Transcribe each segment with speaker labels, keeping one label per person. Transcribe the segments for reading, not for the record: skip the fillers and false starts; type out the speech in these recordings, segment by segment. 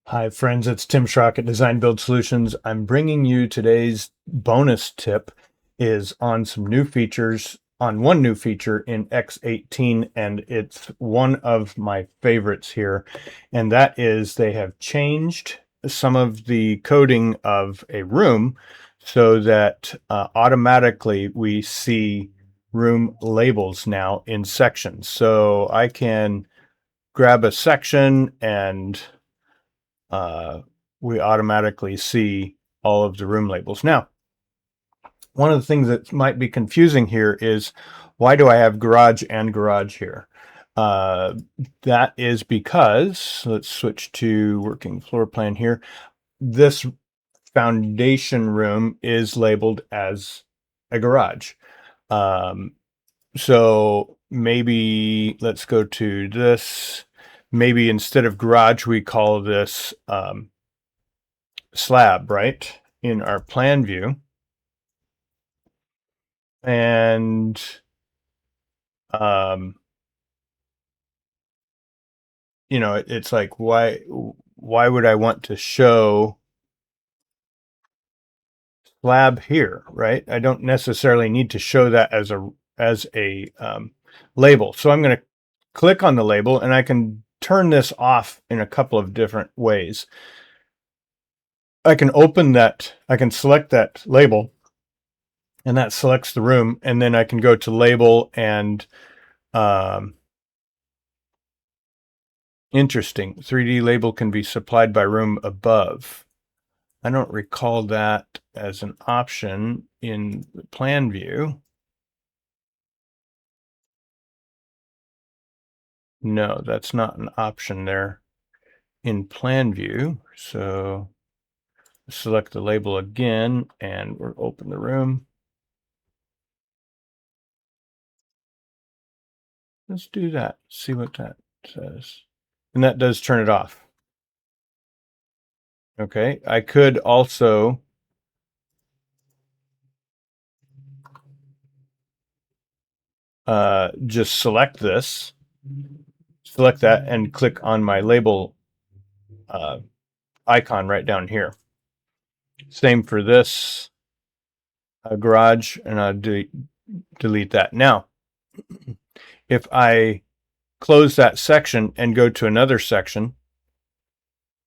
Speaker 1: Hi friends, it's Tim Schrock at Design Build Solutions. I'm bringing you today's bonus tip is on some new features, on one new feature in X18, and it's one of my favorites here. And that is they have changed some of the coding of a room so that automatically we see room labels now in sections. So I can grab a section and we automatically see all of the room labels. Now, one of the things that might be confusing here is why do I have garage and garage here? Uh, that is because, let's switch to working floor plan here. This foundation room is labeled as a garage. So maybe let's go to this. Maybe instead of garage, we call this slab, right, in our plan view. And um, it's like, why would I want to show slab here, right? I don't necessarily need to show that as a label. So I'm going to click on the label, and I can turn this off in a couple of different ways. I can select that label, and that selects the room, and then I can go to label and interesting. 3D label can be supplied by room above. I don't recall that as an option in the plan view. No, that's not an option there in plan view. So select the label again, and we'll open the room. Let's do that. See what that says. And that does turn it off. Okay, I could also just select that, and click on my label icon right down here. Same for this garage, and I'll delete that. Now, if I close that section and go to another section,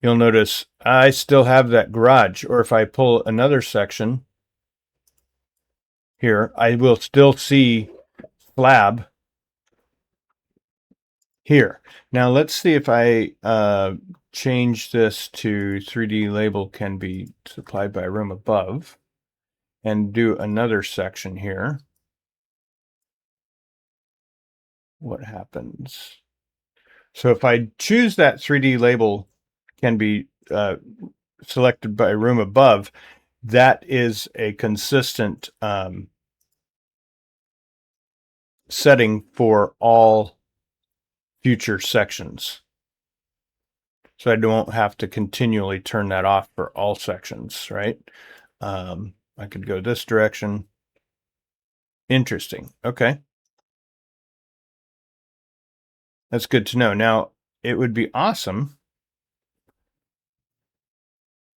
Speaker 1: you'll notice I still have that garage. Or if I pull another section here, I will still see slab here. Now let's see if I change this to 3D label can be supplied by room above, and do another section here. What happens? So if I choose that 3D label can be selected by room above, that is a consistent setting for all future sections. So I don't have to continually turn that off for all sections, right? I could go this direction. Interesting. Okay. That's good to know. Now, it would be awesome.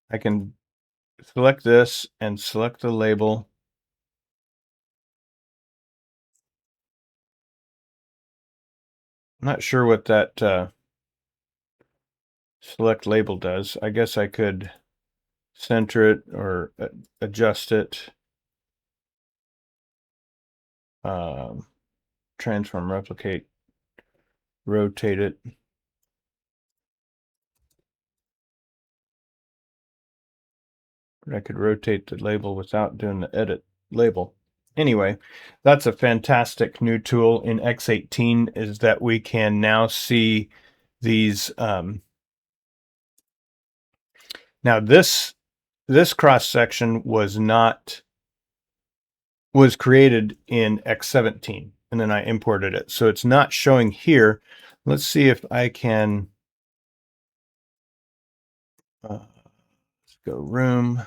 Speaker 1: I can select this and select the label. I'm not sure what that select label does. I guess I could center it or adjust it. Transform, replicate, rotate it. I could rotate the label without doing the edit label. Anyway, that's a fantastic new tool in X18, is that we can now see these. Now this cross section was created in X17, and then I imported it, so it's not showing here. Let's see if I can. Let's go room.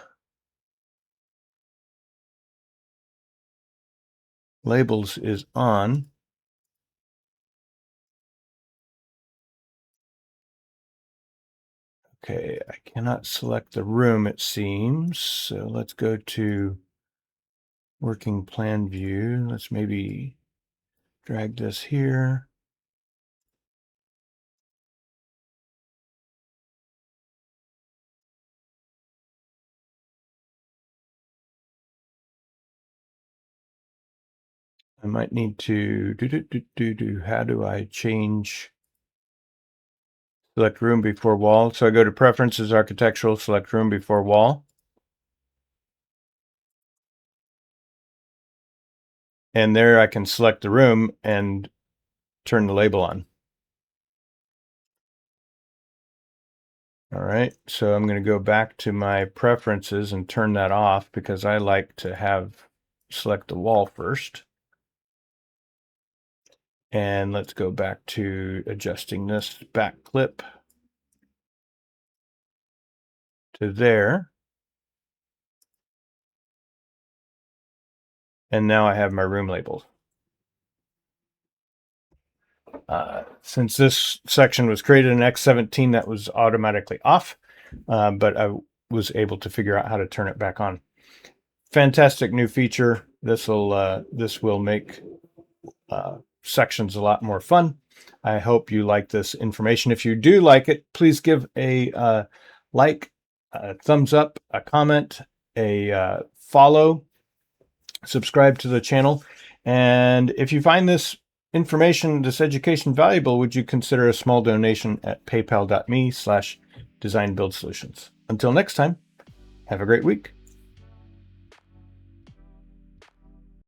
Speaker 1: Labels is on. Okay, I cannot select the room, it seems. So let's go to working plan view. Let's maybe drag this here. I might need to how do I change select room before wall? So I go to preferences, architectural, select room before wall. And there I can select the room and turn the label on. All right, so I'm going to go back to my preferences and turn that off because I like to select the wall first. And let's go back to adjusting this back clip to there. And now I have my room labeled. Since this section was created in X17, that was automatically off, but I was able to figure out how to turn it back on. Fantastic new feature. This will make sections a lot more fun. I hope you like this information. If you do like it, please give a like, a thumbs up, a comment, a follow, subscribe to the channel. And if you find this information, this education valuable, would you consider a small donation at paypal.me/designbuildsolutions. Until next time, have a great week.